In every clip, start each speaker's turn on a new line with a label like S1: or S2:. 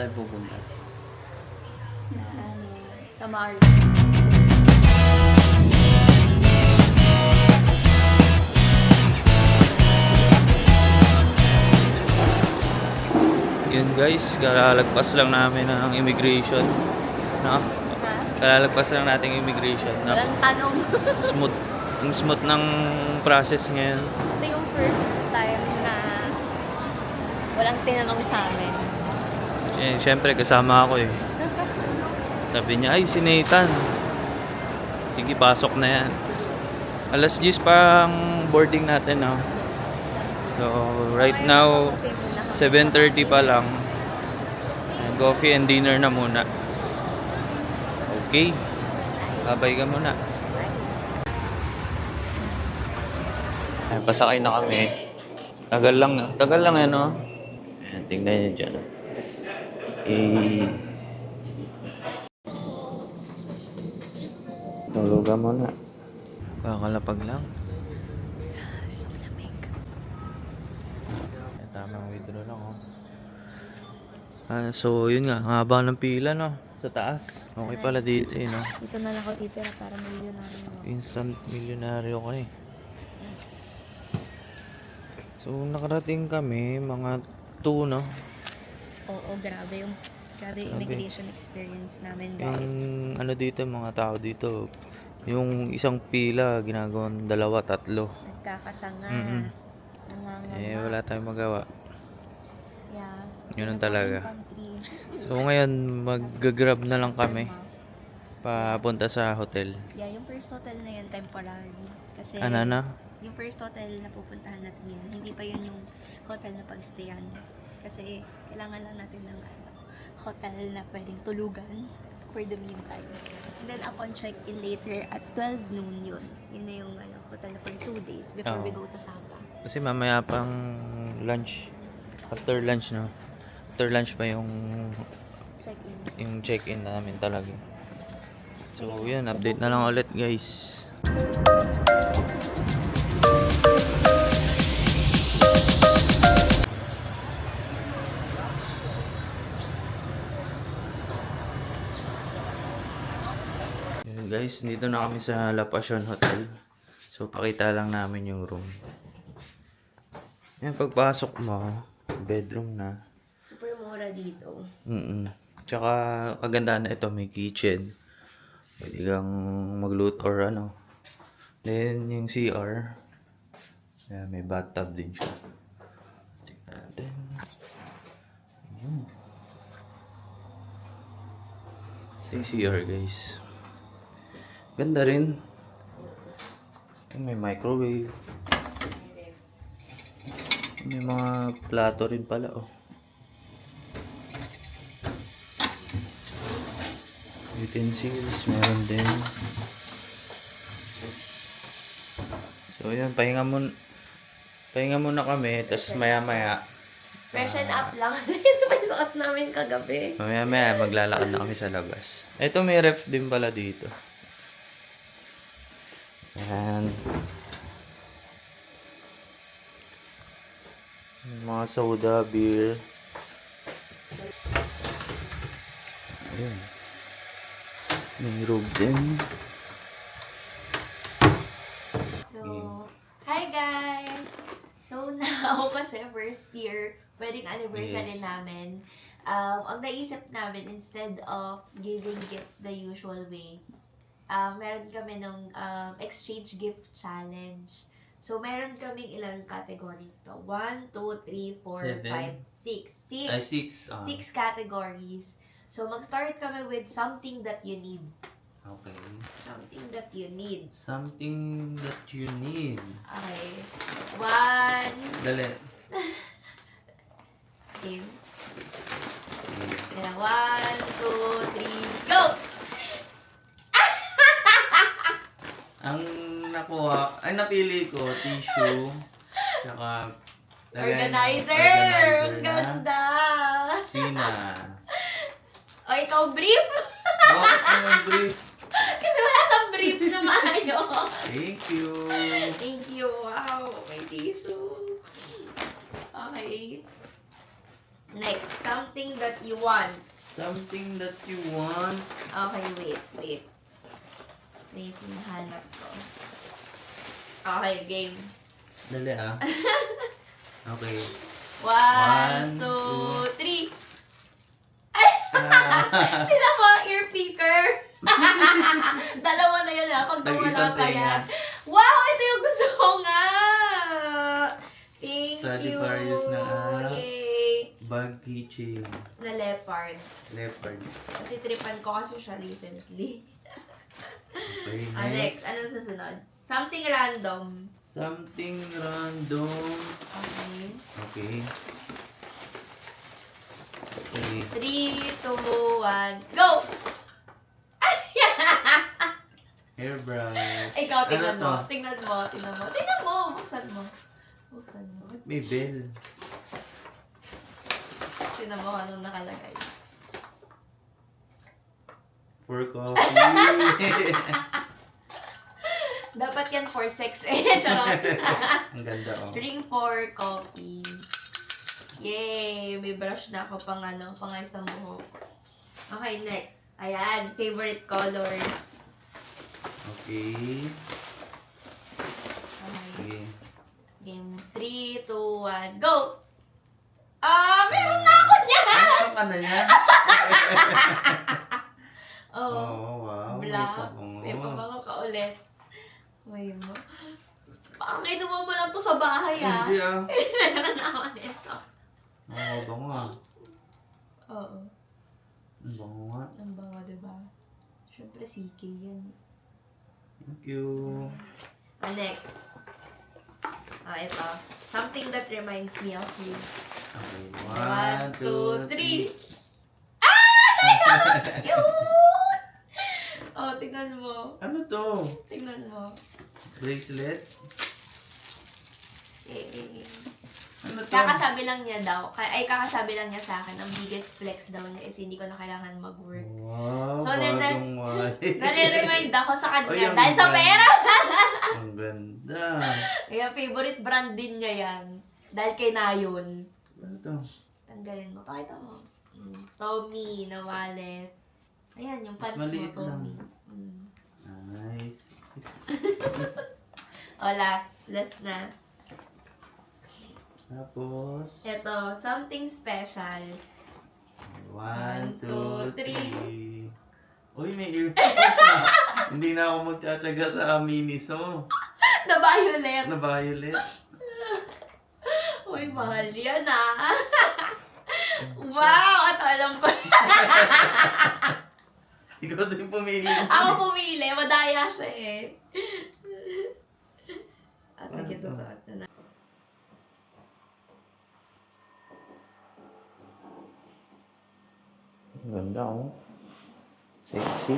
S1: tayo pupunta?
S2: Sa Mars.
S1: Yun guys, kalalagpas lang namin ng immigration. No?
S2: Ha?
S1: Kalalagpas lang natin immigration. No?
S2: Walang tanong.
S1: Smooth. Ang smooth ng process ngayon.
S2: Ito yung first time na walang tinanong sa amin.
S1: Eh, syempre kasama ako eh. Sabi niya, ay si Nathan. Sige, pasok na yan. Alas 10 pa ang boarding natin, no? So, right now, 7:30 pa lang. Coffee and dinner na muna. Okay. Babay ka muna. Ay, pasakay na kami. Tagal lang yan, no? Ayan, tingnan nyo dyan. Tulugan muna. Kakalapag lang.
S2: So lamig.
S1: Ayan, tamang withdraw lang, oh. So, yun nga. Ang haba ng pila, no? Sa taas. Okay pala dito, eh, no?
S2: Dito na lang ako titira para milyonaryo ako.
S1: Instant milyonaryo ka, eh. So, nakarating kami, mga 2, no?
S2: Oo, grabe yung immigration experience namin, guys.
S1: Yung ano dito, mga tao dito, yung isang pila, ginagawang 2, 3.
S2: Nagkakasanga. Nanganganga.
S1: Eh, wala tayong magawa.
S2: Yeah.
S1: Yun ang talaga.
S2: Country.
S1: So, ngayon, mag-grab na lang kami papunta sa hotel.
S2: Yeah, yung first hotel na yun, temporary. Kasi
S1: Ano na?
S2: yung first hotel na pupuntahan natin yun, hindi pa yun yung hotel na pagstayan. Kasi kailangan lang natin ng hotel na pwedeng tulugan for the meantime. And then upon check-in later at 12 noon yun. Yun na yung hotel for 2 days before we go to Sapa.
S1: Kasi mamaya pang lunch. After lunch, no? After lunch pa yung check-in namin talaga. So, yun. Update na lang ulit, guys. Yun, guys. Dito na kami sa La Pasión Hotel. So, pakita lang namin yung room. Yan, pagpasok mo, bedroom na.
S2: Super mura dito.
S1: Tsaka, kagandahan na ito, may kitchen. Pwede kang magluto or ano. Then, yung CR. Ayan, may bathtub din siya. Tingnan natin. Ayan. Ito yung CR, guys. Ganda rin. May microwave. May mga plato rin pala, oh. Utensils, meron din. So, yun, pahinga muna kami, tapos maya-maya.
S2: Freshen up lang. Ito pa yung suot namin kagabi.
S1: Maya-maya, maglalakad na kami sa labas. Ito, may ref din pala dito. Ayan. Mga soda, beer. Ayan. May robe din.
S2: So, hi guys! So, now kasi first year, wedding anniversary
S1: Yes.
S2: namin. Ang naisip namin, instead of giving gifts the usual way, meron kami nung exchange gift challenge. So, meron kaming ilang categories to. 1, 2, 3, 4, 5, 6.
S1: 6.
S2: 6 categories. So, mag-start kami with something that you need.
S1: Okay.
S2: Something that you need.
S1: Something that you need.
S2: Okay. 1.
S1: Dali.
S2: Game. Yeah, 1, 2, 3, go!
S1: Ang napili ko, tissue, tsaka
S2: Organizer! Ang ganda!
S1: Sina.
S2: O, ikaw brief?
S1: Bakit naman brief?
S2: Kasi wala kang brief na maayos.
S1: Thank you.
S2: Thank you. Wow, may tissue. Okay. Next, Something that you want.
S1: Something that you want.
S2: Okay, wait. Wait, hinahanap ko. Okay, game.
S1: Dali ah. Okay.
S2: 1, 2, 3. Tignan mo, ear picker. Dalawa na yun Pag
S1: Nag-isang
S2: nawala pa
S1: tenga.
S2: yan. Wow, ito yung gusto ko nga. Thank
S1: Stradivarius
S2: you.
S1: na
S2: Yay.
S1: bag keychain.
S2: Na leopard.
S1: Leopard.
S2: Kasi tripan ko kasi siya recently.
S1: Okay,
S2: Next. Anong susunod? Something random.
S1: Something random.
S2: Okay.
S1: Okay. Okay.
S2: 3, 2, 1, go!
S1: Hair brush.
S2: Ikaw, tingnan
S1: Ano
S2: mo.
S1: to?
S2: Tingnan mo. Buksan mo.
S1: May bell.
S2: Tingnan mo kung anong nakalagay.
S1: For coffee.
S2: Dapat yan for sex Charot.
S1: Ang ganda oh.
S2: Drink for coffee. Yay! May brush na ako pang ayos ng buhok. Okay, next. Ayan, favorite color.
S1: Okay.
S2: Okay.
S1: Sige.
S2: Game 3, 2, 1, go! Meron na ako niya!
S1: Ano ka na yan?
S2: Oh,
S1: Oh, wow.
S2: black.
S1: May
S2: May
S1: pabango.
S2: pabango ka ulit. May mo. Baka kinuha mo lang to sa bahay
S1: Hindi ah.
S2: Meron na ako nito.
S1: Ang bango ah.
S2: Oo.
S1: Ang bango nga.
S2: Ang bango, diba? Siyempre, CK yan.
S1: Thank you.
S2: Next. Ito. Something that reminds me of you.
S1: Okay.
S2: 1, 2, 3. Cute! Tingnan mo.
S1: Ano to?
S2: Tingnan mo.
S1: Bracelet? Ano to?
S2: Kakasabi lang niya sa akin, ang biggest flex daw niya is hindi ko na kailangan mag-work.
S1: Wow,
S2: So,
S1: bagong white.
S2: Nare-remind ako sa
S1: Ay,
S2: kanya
S1: ang
S2: dahil sa
S1: ganda.
S2: pera.
S1: Ang ganda.
S2: Kaya favorite brand din niya yan. Dahil kay Nayon.
S1: Ano to?
S2: Tanggalin mo. Pakita mo. Tommy na wallet. Ayan, yung
S1: Mas
S2: pants mo,
S1: maliit
S2: Tommy.
S1: Nice.
S2: Last na.
S1: Tapos,
S2: Ito, something special.
S1: 1, 2,
S2: 3.
S1: 3. Uy, may earpiece na. Hindi na ako magtsatsaga sa Miniso.
S2: Na violet.
S1: Na violet.
S2: Uy, mahal yan Wow! Ito alam ko.
S1: Ikaw din pumili.
S2: Ako pumili. Madaya siya sige, susuot na.
S1: Ganda oh. Sexy.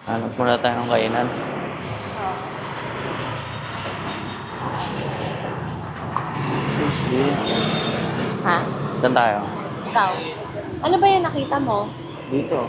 S1: Hanap muna tayo ng kainan.
S2: Ha?
S1: Saan tayo?
S2: Ikaw? Ano ba yung nakita mo?
S1: Dito.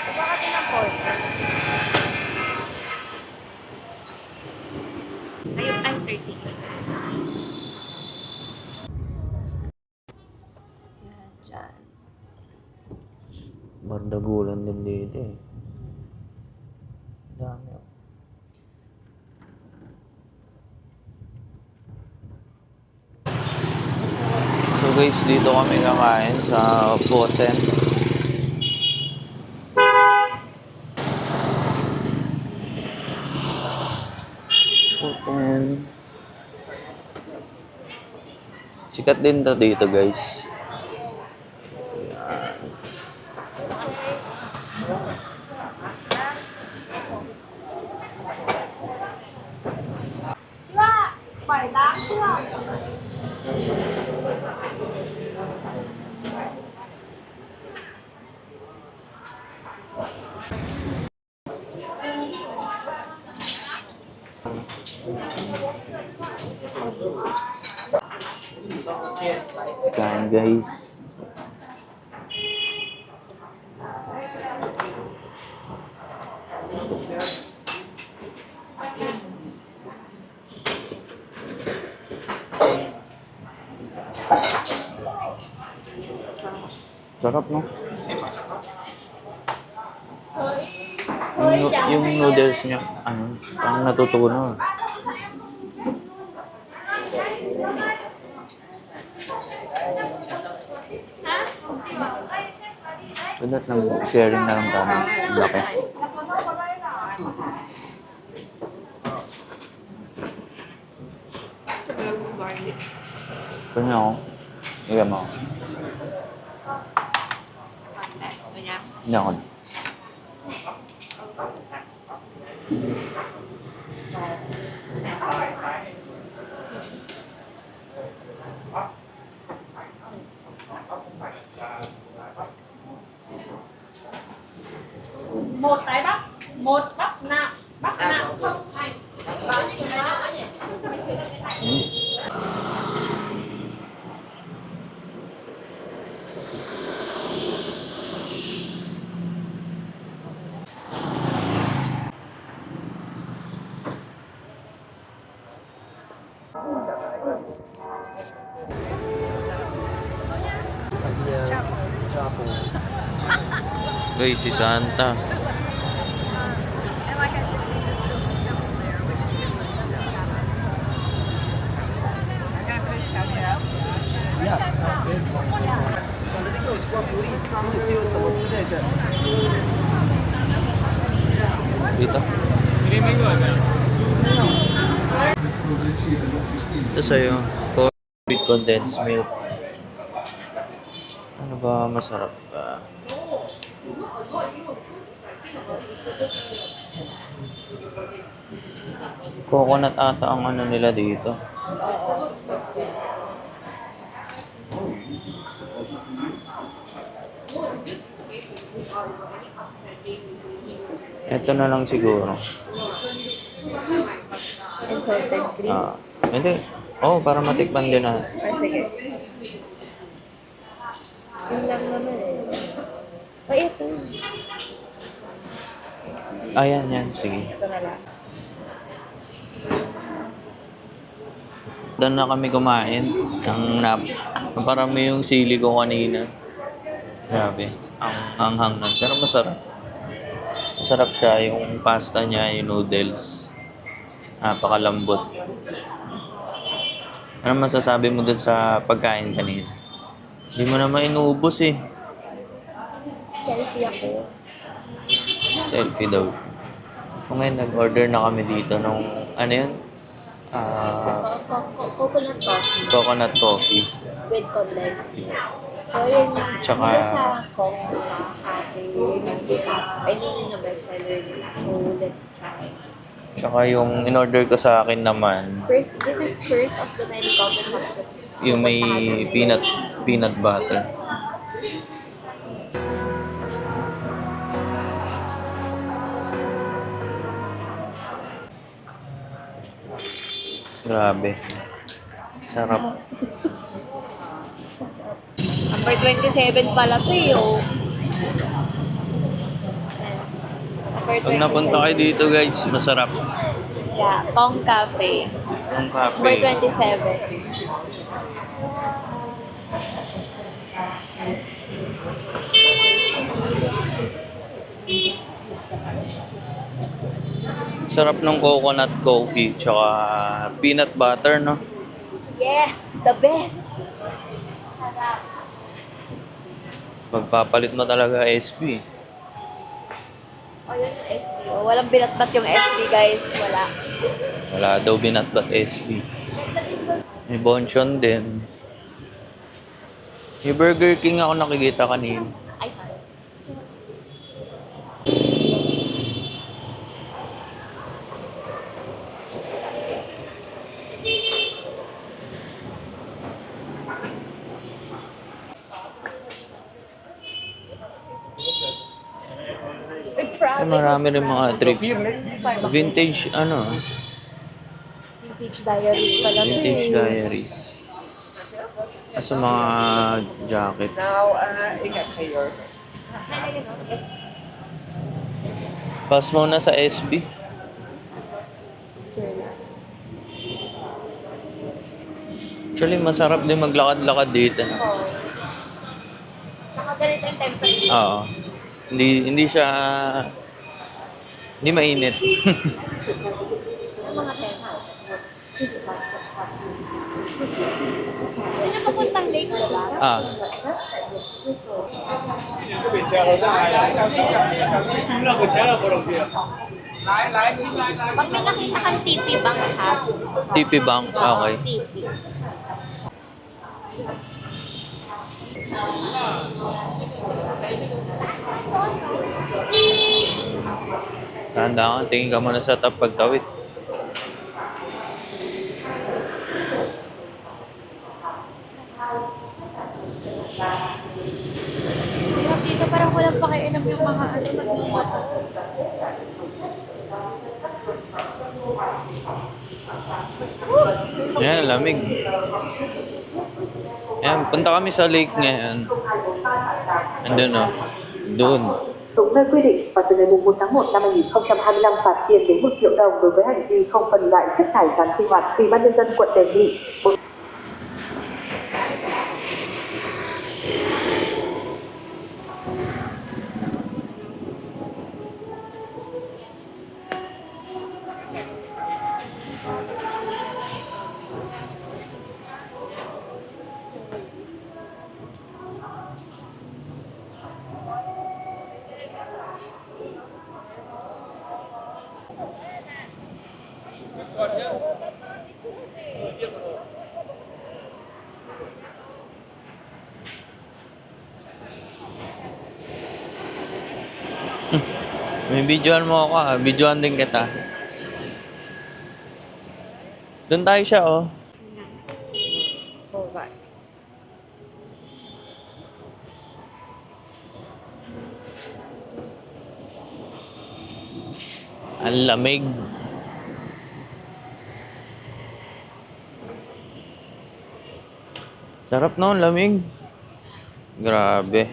S2: Bakit ng porter? Ayun, I'm 30. Yan, dyan.
S1: Bardagulan din dito eh. Dami oh. So guys, dito kami kakain sa Poten. Poten. Sikat din to dito guys. Ayan. Kain guys. Sarap, no? Yung noodles niya, ano, parang natutunaw. Sunod lang, sharing na lang kami. Ang laki. Kanya ako. Iga mo. Hindi ako.
S3: Một cái bắp, một bắp nạm không hành.
S1: Guys, si Santa. Dito. Ito sa'yo. Coffee with condensed milk. Ano ba masarap ba? Coconut ata ang ano nila dito. Ito na lang siguro.
S2: And salted cream.
S1: Ah, hindi. Oh, para matikman din na.
S2: Sige. Yun lang naman eh. Ay, ito.
S1: Ayan, yan. Sige.
S2: Ito na lang.
S1: Doon na kami kumain. Parami yung sili ko kanina. Grabe. Ang anghang nun. Pero masarap. Masarap siya. Yung pasta niya, yung noodles. Napakalambot. Ano masasabi mo dun sa pagkain kanina? Hindi mo naman inuubos eh.
S2: Selfie ako.
S1: Selfie daw. Kung ngayon nag-order na kami dito nung, ano yun?
S2: Coconut coffee
S1: Coconut coffee.
S2: with condensed milk. So, yun yung
S1: Tsaka-
S2: isa sa Coco Cafe, yun yung sikat. I mean, yun yung bestseller nila. So, let's try.
S1: Tsaka yung in-order ko sa akin naman,
S2: This is first of the many coffee shops that
S1: yung may peanut butter. Grabe. Sarap.
S2: Number 27 pala to eh, oh. Number
S1: Pag napunta kayo dito guys, masarap.
S2: Yeah, Tong Cafe.
S1: Yung
S2: Number
S1: cafe.
S2: 27.
S1: Sarap ng coconut coffee, tsaka peanut butter, no?
S2: Yes, the best.
S1: Magpapalit mo talaga SB.
S2: Oh, yun yung SB. Oh, walang binatbat yung SB, guys. Wala.
S1: Wala daw binatbat SB. May bonchon din. May Burger King ako nakikita kanina.
S2: Ay, sorry.
S1: Ay, marami rin mga thrift. Vintage, ano?
S2: Vintage diaries pala. to
S1: Vintage
S2: eh.
S1: diaries. Sa mga jackets. Pass muna sa SB. Actually, masarap din maglakad-lakad dito. No?
S2: Saka ganito yung temperature.
S1: Oo. Hindi siya... Hindi mainit.
S2: Yung mga tema. May napapuntang lake, diba?
S1: Ah.
S2: Pag may nakita kang TP Bank ha?
S1: TP Bank. Okay.
S2: TP.
S1: Tanda ka, tingin ka muna sa top pagtawid.
S2: Hirap dito, parang walang pakialam yung mga nagmumoto.
S1: Yan, lamig. Yan, punta kami sa lake ngayon. Andun o. Doon.
S4: Đúng nơi quy định và từ ngày 1 tháng 1 năm 2025 phạt tiền đến 1 triệu đồng đối với hành vi không phân loại chất thải rắn sinh hoạt. Ủy ban nhân dân quận đề nghị
S1: May videoan mo ako ha. Videoan din kita. Doon tayo siya oh.
S2: Okay.
S1: Ang lamig. Sarap no, lamig. Grabe.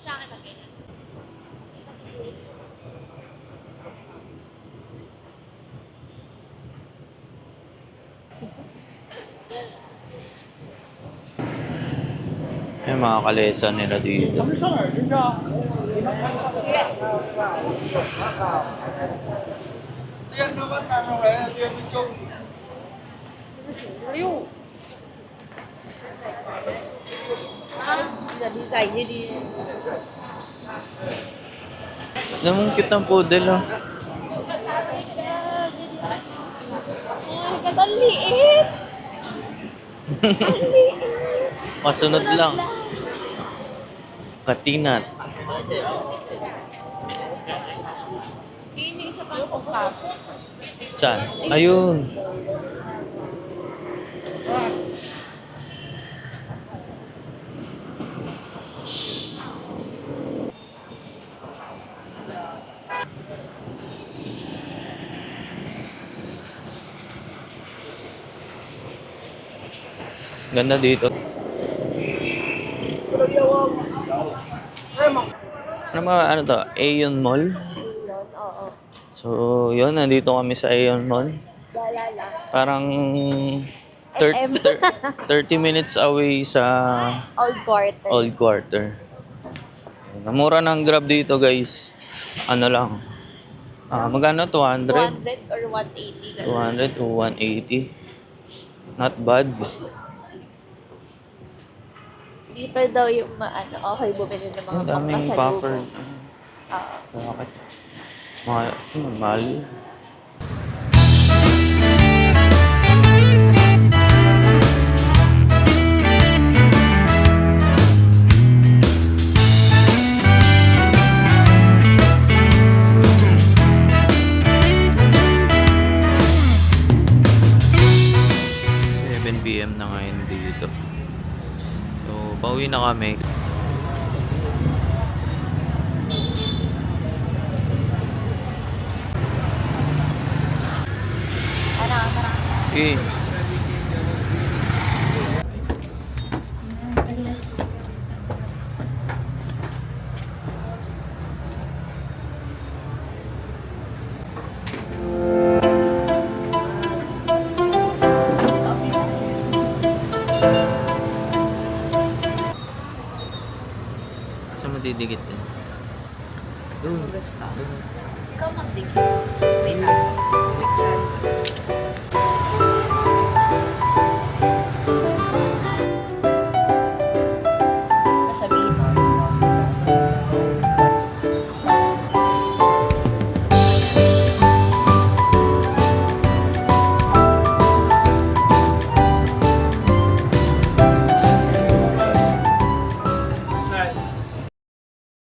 S2: Sa akin again.
S1: Yung mga kalesa nila dito.
S3: Liu. Bây giờ đi giày như đi.
S1: Namungkit ng poodle oh.
S2: Oh my God, ang liit! Ang liit!
S1: Masunod lang. Katinat.
S2: Yun yung isa pang pangkap.
S1: Saan? Ayun. Ganda dito. Ano to? Aeon Mall?
S2: Oo.
S1: So, yun. Nandito kami sa Aeon Mall.
S2: Lalala.
S1: Parang 30 minutes away sa
S2: Old quarter.
S1: Old Quarter. Namura ng Grab dito, guys. Ano lang. Magkano? 200?
S2: 200 or 180. Ganun.
S1: 200 to 180. Not bad.
S2: Dito daw yung okay bumili ng mga
S1: Ang daming
S2: pangkasalubong.
S1: buffer.
S2: Oo.
S1: Bakit? Mahal. PM na ngayon dito. So, pauwi na kami.
S2: Tara.
S1: Eh. didikit